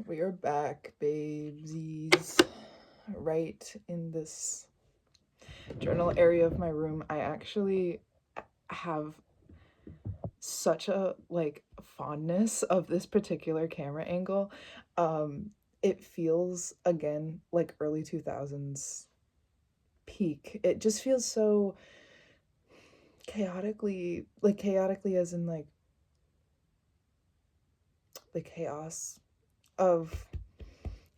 We are back, babesies. Right in this journal area of my room, I actually have such a fondness of this particular camera angle. It feels again like early 2000s peak. It just feels so chaotically as in like the chaos of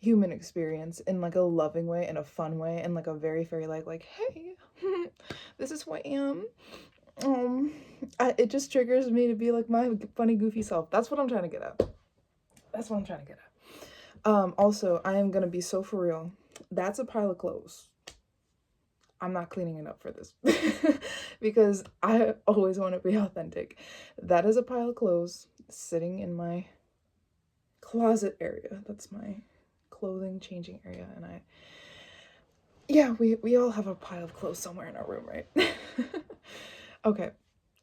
human experience in like a loving way, in a fun way, in like a very fairy like hey, this is who I am. um it just triggers me to be like my funny goofy self. That's what I'm trying to get at. That's what I'm trying to get at. Also, I am gonna be so for real. That's a pile of clothes. I'm not cleaning it up for this because I always want to be authentic. That is a pile of clothes sitting in my closet area. That's my clothing changing area. And we all have a pile of clothes somewhere in our room, right? Okay,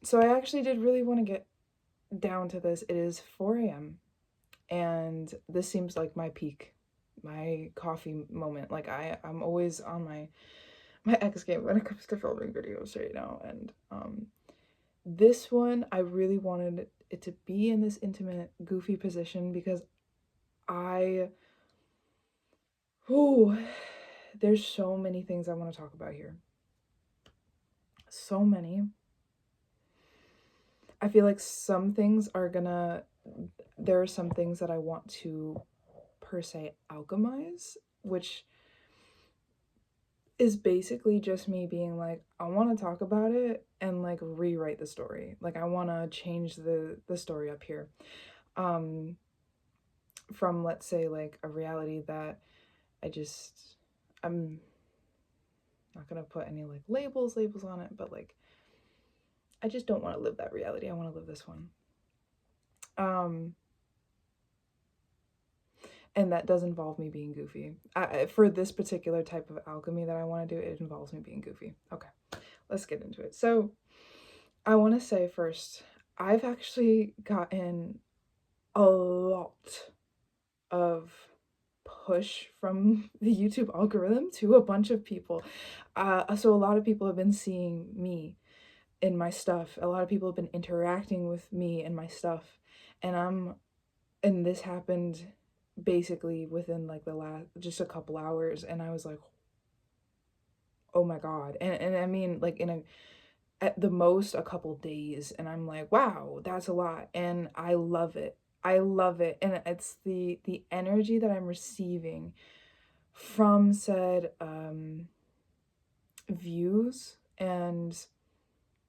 so I actually did really want to get down to this. It is 4 a.m. and this seems like my peak, my coffee moment. Like I'm always on my X game when it comes to filming videos right now. And this one, I really wanted it to be in this intimate, goofy position because oh, there's so many things I want to talk about here. So many. I feel like some things there are some things that I want to per se alchemize, which is basically just me being like, I want to talk about it and like rewrite the story. Like I want to change the story up here. From, let's say, like a reality that I'm not gonna put any like labels on it, but like I just don't want to live that reality. I want to live this one. And that does involve me being goofy. For this particular type of alchemy that I want to do, it involves me being goofy. Okay, let's get into it. So I want to say first, I've actually gotten a lot of push from the YouTube algorithm to a bunch of people. So a lot of people have been seeing me in my stuff. A lot of people have been interacting with me and my stuff. And this happened basically within like the last just a couple hours, and I was like, oh my god. And I mean like in a at the most a couple days, and I'm like, wow, that's a lot. And I love it. I love it. And it's the energy that I'm receiving from said views. And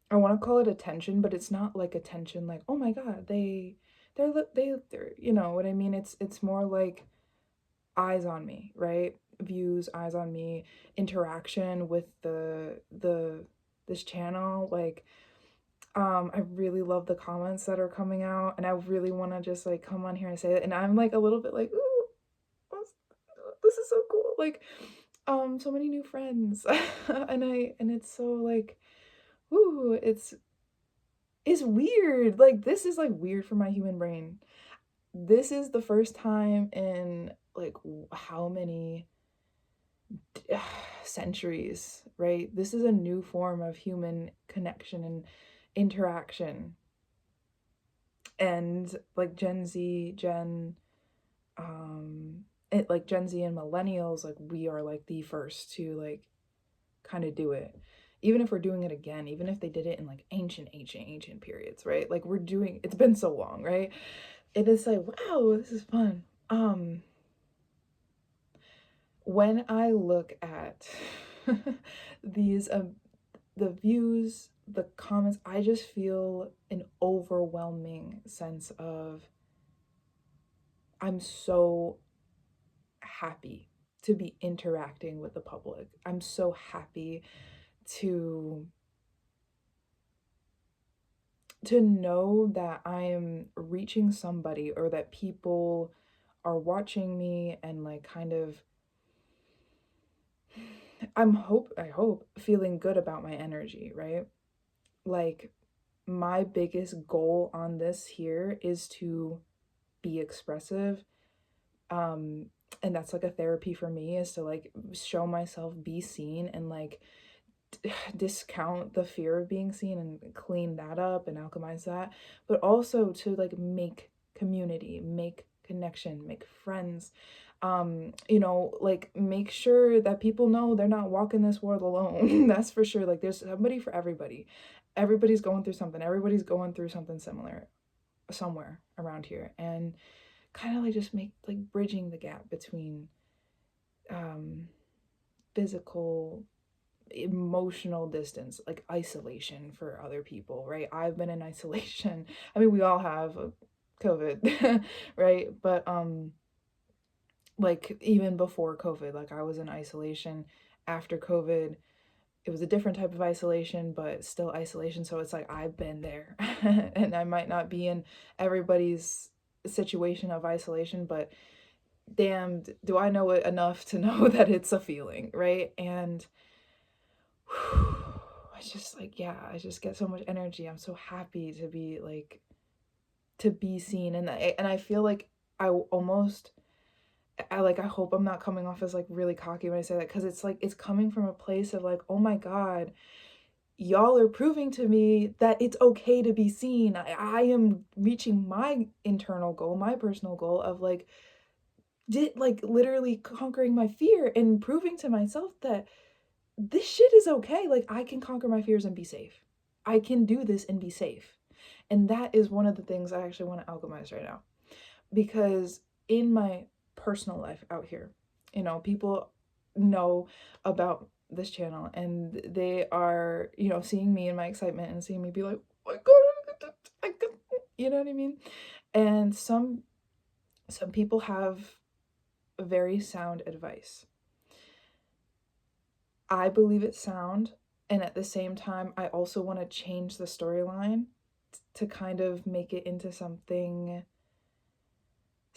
I want to call it attention, but it's not like attention like, oh my god, they're you know what I mean. It's more like eyes on me, right? Views, eyes on me, interaction with the this channel. Like I really love the comments that are coming out, and I really want to just like come on here and say it. And I'm like a little bit like, ooh, this is so cool. Like so many new friends. And it's so like, ooh, it's weird. Like this is like weird for my human brain. This is the first time in like how many centuries, right? This is a new form of human connection and interaction. And like Gen Z and millennials, like we are like the first to like kind of do it. Even if we're doing it again, even if they did it in like ancient periods, right? Like it's been so long, right? It is like, wow, this is fun. When I look at these the views, the comments, I just feel an overwhelming sense of I'm so happy to be interacting with the public. I'm so happy to know that I am reaching somebody, or that people are watching me and like kind of I hope feeling good about my energy, right? Like my biggest goal on this here is to be expressive, And that's like a therapy for me, is to like show myself, be seen, and like discount the fear of being seen and clean that up and alchemize that, but also to like make community, make connection, make friends, like make sure that people know they're not walking this world alone. That's for sure. Like there's somebody for everybody. Everybody's going through something. Everybody's going through something similar somewhere around here. And kind of like just make like bridging the gap between um physical, emotional distance, like isolation for other people, right? I've been in isolation. I mean, we all have COVID, right? But like even before COVID, like I was in isolation. After COVID, it was a different type of isolation, but still isolation. So it's like I've been there. And I might not be in everybody's situation of isolation, but damned, do I know it enough to know that it's a feeling, right? And I just like, yeah, I just get so much energy. I'm so happy to be like, to be seen. And I feel like I almost, I hope I'm not coming off as like really cocky when I say that, because it's like it's coming from a place of like, oh my god, y'all are proving to me that it's okay to be seen. I am reaching my internal goal, my personal goal of like like literally conquering my fear and proving to myself that this shit is okay. Like I can conquer my fears and be safe. I can do this and be safe. And that is one of the things I actually want to alchemize right now. Because in my personal life out here, people know about this channel, and they are, seeing me and my excitement and seeing me be like, oh my god, you know what I mean? And some people have very sound advice. I believe it's sound, and at the same time, I also want to change the storyline to kind of make it into something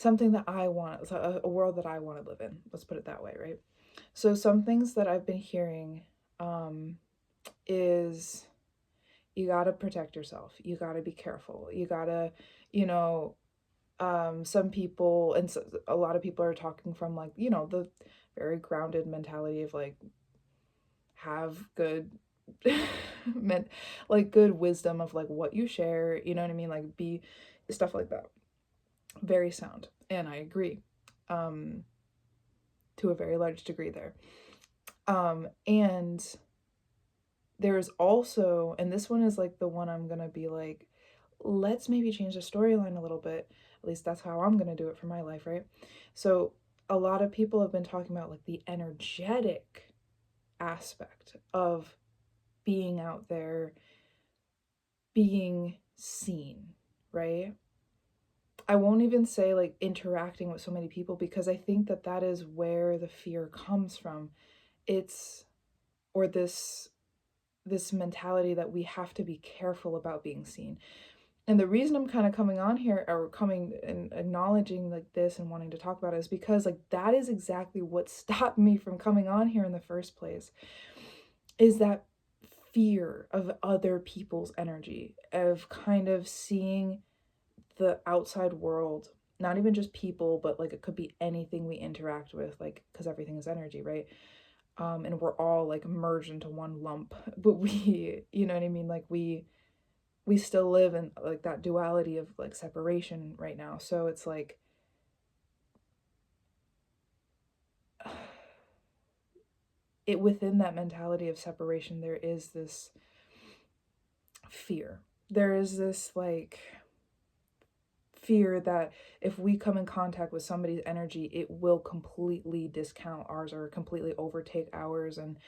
that I want, a world that I want to live in. Let's put it that way, right? So some things that I've been hearing is you got to protect yourself. You got to be careful. You got to, you know, some people, and so, a lot of people are talking from like, the very grounded mentality of like, have good meant like good wisdom of like what you share, you know what I mean, like be stuff like that. Very sound, and I agree um to a very large degree there. And there's also, and this one is like the one I'm gonna be like, let's maybe change the storyline a little bit. At least that's how I'm gonna do it for my life, right? So a lot of people have been talking about like the energetic aspect of being out there, being seen, right? I won't even say like interacting with so many people, because I think that that is where the fear comes from. It's, or this mentality that we have to be careful about being seen. And the reason I'm kind of coming on here, or coming and acknowledging like this and wanting to talk about it, is because like that is exactly what stopped me from coming on here in the first place, is that fear of other people's energy, of kind of seeing the outside world, not even just people, but like it could be anything we interact with, like, because everything is energy, right? And we're all like merged into one lump, but we, you know what I mean, like we still live in like that duality of like separation right now. So it's like it, within that mentality of separation, there is this fear. There is this like fear that if we come in contact with somebody's energy, it will completely discount ours or completely overtake ours, and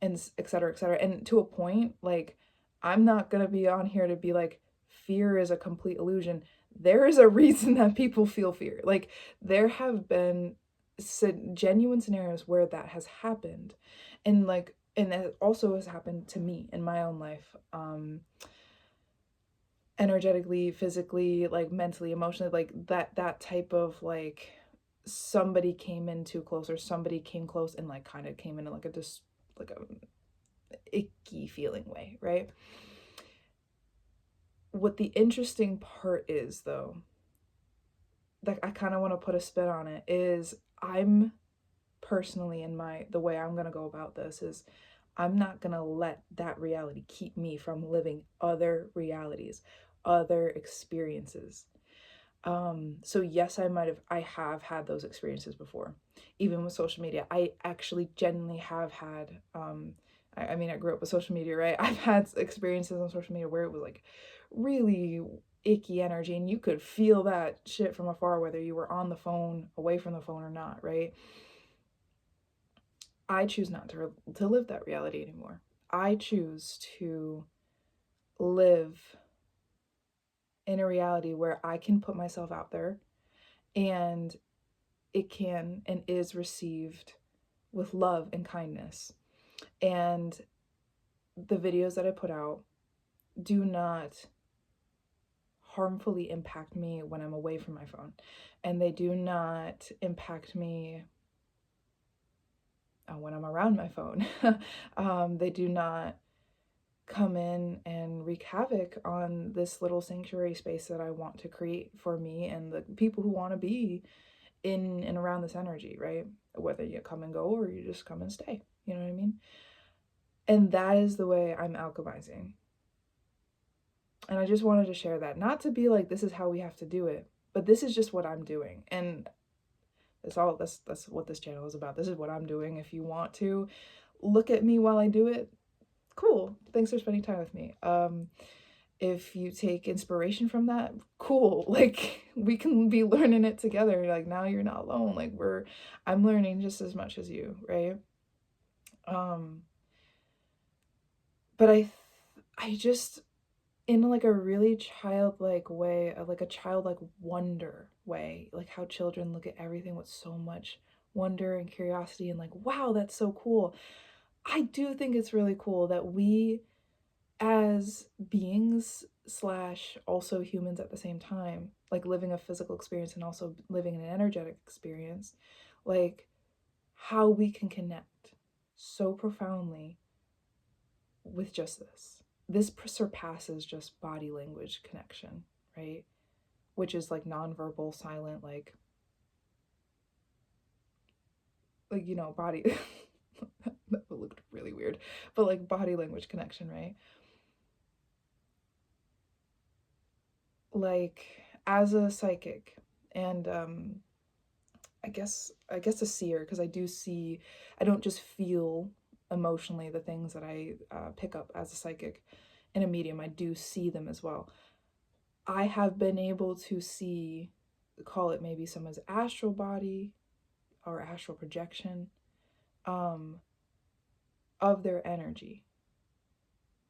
et cetera, et cetera. And to a point, like, I'm not gonna be on here to be like, fear is a complete illusion. There is a reason that people feel fear. Like, there have been genuine scenarios where that has happened, and like, and that also has happened to me in my own life. Energetically, physically, like mentally, emotionally, like that type of like, somebody came in too close, or somebody came close and like kind of came in like a just like a icky feeling way, right? What the interesting part is though, that I kind of want to put a spin on it is I'm personally in the way I'm going to go about this is I'm not going to let that reality keep me from living other realities, other experiences. So yes, I have had those experiences before. Even with social media, I actually genuinely have had, I mean, I grew up with social media, right? I've had experiences on social media where it was like really icky energy and you could feel that shit from afar, whether you were on the phone, away from the phone or not, right? I choose not to live that reality anymore. I choose to live in a reality where I can put myself out there and it can and is received with love and kindness. And the videos that I put out do not harmfully impact me when I'm away from my phone. And they do not impact me when I'm around my phone. They do not come in and wreak havoc on this little sanctuary space that I want to create for me and the people who want to be in and around this energy, right? Whether you come and go or you just come and stay. You know what I mean? And that is the way I'm alchemizing. And I just wanted to share that. Not to be like, this is how we have to do it, but this is just what I'm doing. And that's what this channel is about. This is what I'm doing. If you want to look at me while I do it, cool. Thanks for spending time with me. If you take inspiration from that, cool. Like we can be learning it together. Like now you're not alone. Like I'm learning just as much as you, right? But I just in like a really childlike way, like a childlike wonder way, like how children look at everything with so much wonder and curiosity and like, wow, that's so cool. I do think it's really cool that we as beings slash also humans at the same time, like living a physical experience and also living an energetic experience, like how we can connect so profoundly with just this. This surpasses just body language connection, right? Which is like nonverbal, silent, like body. That looked really weird, but like body language connection, right? Like as a psychic and I guess a seer because I don't just feel emotionally the things that I pick up as a psychic in a medium. I do see them as well. I have been able to see, call it maybe someone's astral body or astral projection, um, of their energy.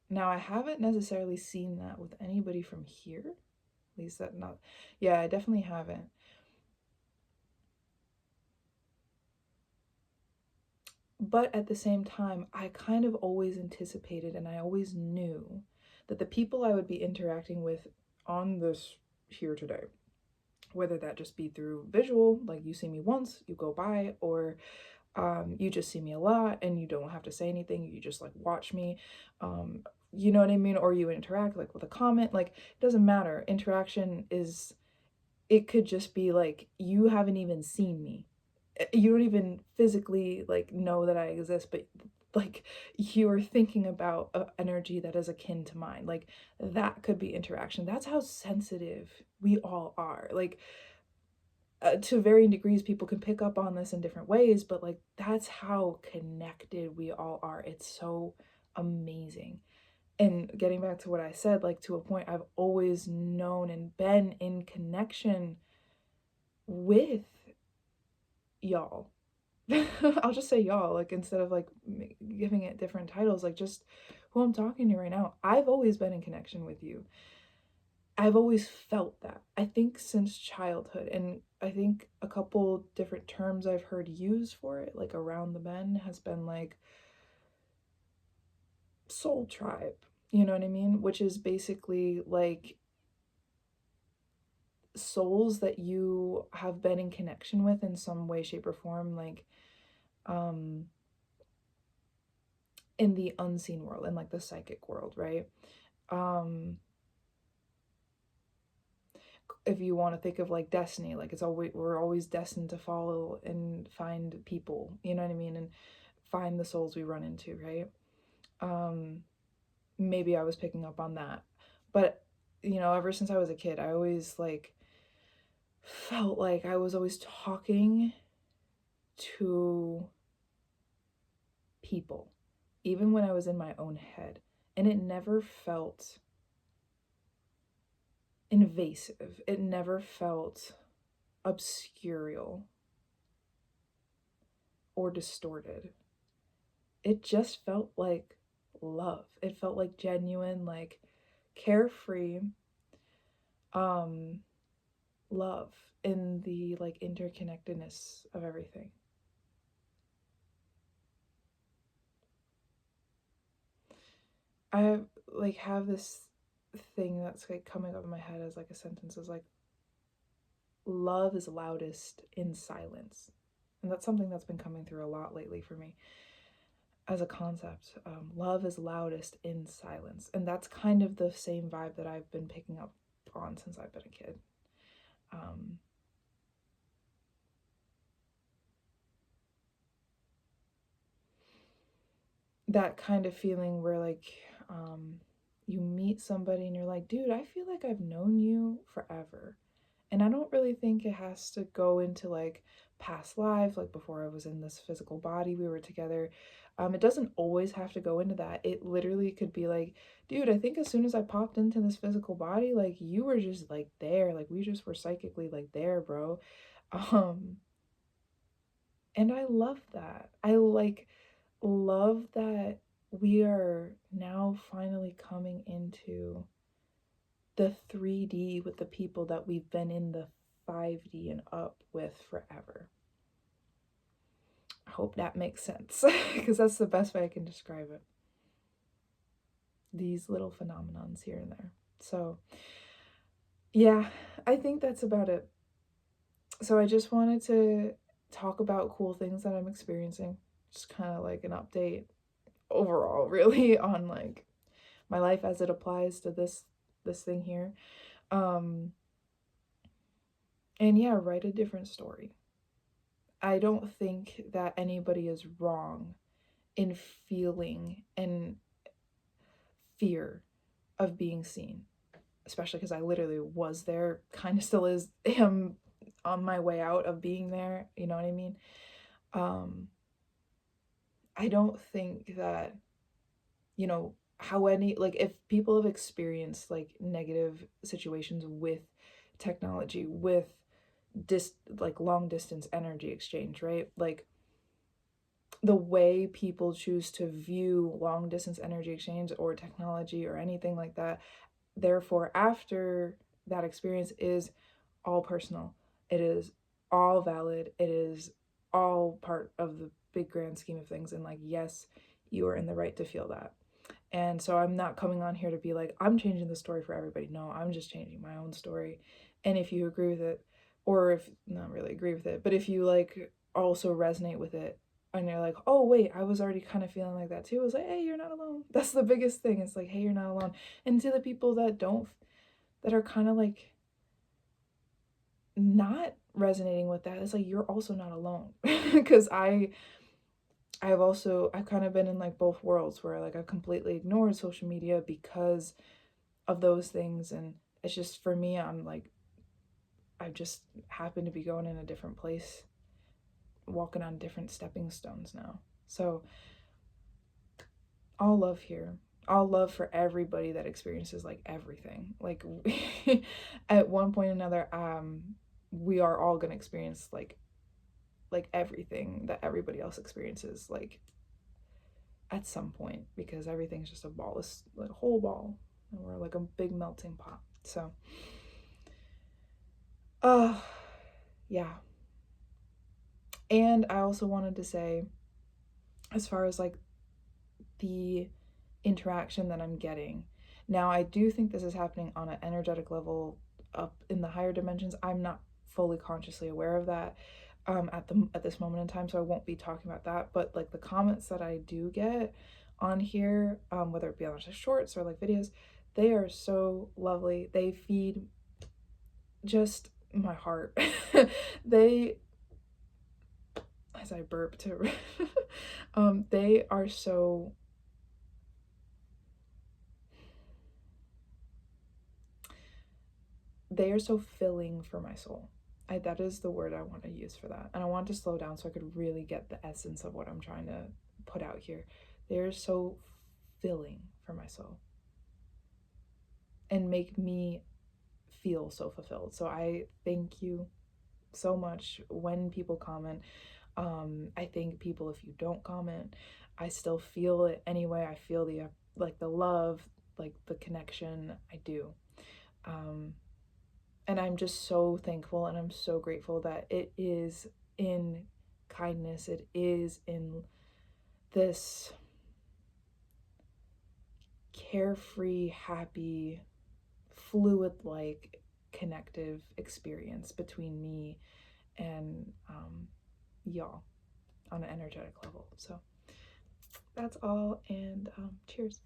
Now, I haven't necessarily seen that with anybody from here. At least that not, yeah, I definitely haven't. But at the same time, I kind of always anticipated and I always knew that the people I would be interacting with on this here today, whether that just be through visual, like you see me once, you go by, or you just see me a lot and you don't have to say anything, you just like watch me, you know what I mean, or you interact like with a comment, like it doesn't matter. Interaction is, it could just be like you haven't even seen me, you don't even physically like know that I exist, but like you're thinking about a energy that is akin to mine, like that could be interaction. That's how sensitive we all are. Like to varying degrees, people can pick up on this in different ways, but like that's how connected we all are. It's so amazing. And getting back to what I said, like to a point, I've always known and been in connection with y'all. I'll just say y'all, like instead of like giving it different titles, like just who I'm talking to right now. I've always been in connection with you. I've always felt that. I think since childhood, and I think a couple different terms I've heard used for it, like around the bend, has been like soul tribe. You know what I mean? Which is basically like souls that you have been in connection with in some way, shape, or form, like um in the unseen world, in like the psychic world, right? Um if you want to think of like destiny, like we're always destined to follow and find people, you know what I mean, and find the souls we run into, right? Maybe I was picking up on that. But ever since I was a kid, I always like felt like I was always talking to people, even when I was in my own head, and it never felt invasive. It never felt obscurial or distorted. It just felt like love. It felt like genuine, like carefree love in the like interconnectedness of everything. I like have this thing that's like coming up in my head as like a sentence is like, love is loudest in silence. And that's something that's been coming through a lot lately for me as a concept. Love is loudest in silence. And that's kind of the same vibe that I've been picking up on since I've been a kid. That kind of feeling where like you meet somebody and you're like, dude, I feel like I've known you forever. And I don't really think it has to go into like past lives, like before I was in this physical body, we were together. It doesn't always have to go into that. It literally could be like, dude, I think as soon as I popped into this physical body, like you were just like there, like we just were psychically like there, bro. And I love that. I like love that we are now finally coming into the 3D with the people that we've been in the 5D and up with forever. I hope that makes sense because that's the best way I can describe it. These little phenomenons here and there. So, yeah, I think that's about it. So, I just wanted to talk about cool things that I'm experiencing. Just kind of like an update overall, really, on like my life as it applies to this thing here. And yeah, write a different story. I don't think that anybody is wrong in feeling and fear of being seen, especially because I literally was there, kind of still am on my way out of being there, you know what I mean? I don't think that, how any, like, if people have experienced like negative situations with technology, with like long distance energy exchange, right? Like the way people choose to view long distance energy exchange or technology or anything like that, therefore after that experience, is all personal. It is all valid. It is all part of the big grand scheme of things, and like, yes, you are in the right to feel that. And so I'm not coming on here to be like, I'm changing the story for everybody. No, I'm just changing my own story. And if you agree with it, or if not really agree with it, but if you like also resonate with it and you're like, oh wait, I was already kind of feeling like that too. I was like, hey, you're not alone. That's the biggest thing. It's like, hey, you're not alone. And to the people that don't, that are kind of like not resonating with that, it's like, you're also not alone. Because I've kind of been in like both worlds where like I've completely ignored social media because of those things, and it's just for me, I just happen to be going in a different place, walking on different stepping stones now. So all love here. All love for everybody that experiences like everything. Like at one point or another, we are all gonna experience like everything that everybody else experiences, like at some point, because everything's just a ball, it's like a whole ball, and we're like a big melting pot. So yeah. And I also wanted to say, as far as like the interaction that I'm getting now, I do think this is happening on an energetic level up in the higher dimensions. I'm not fully consciously aware of that at this moment in time, so I won't be talking about that. But like the comments that I do get on here, whether it be on shorts or like videos, they are so lovely. They feed just my heart. They, as I burp to, they are so, they are so filling for my soul. That is the word I want to use for that. And I want to slow down so I could really get the essence of what I'm trying to put out here. They are so filling for my soul and make me feel so fulfilled. So I thank you so much when people comment. I thank people if you don't comment. I still feel it anyway. I feel the like the love, like the connection. I do. Um, and I'm just so thankful and I'm so grateful that it is in kindness. It is in this carefree, happy, fluid like connective experience between me and y'all on an energetic level. So that's all, and cheers.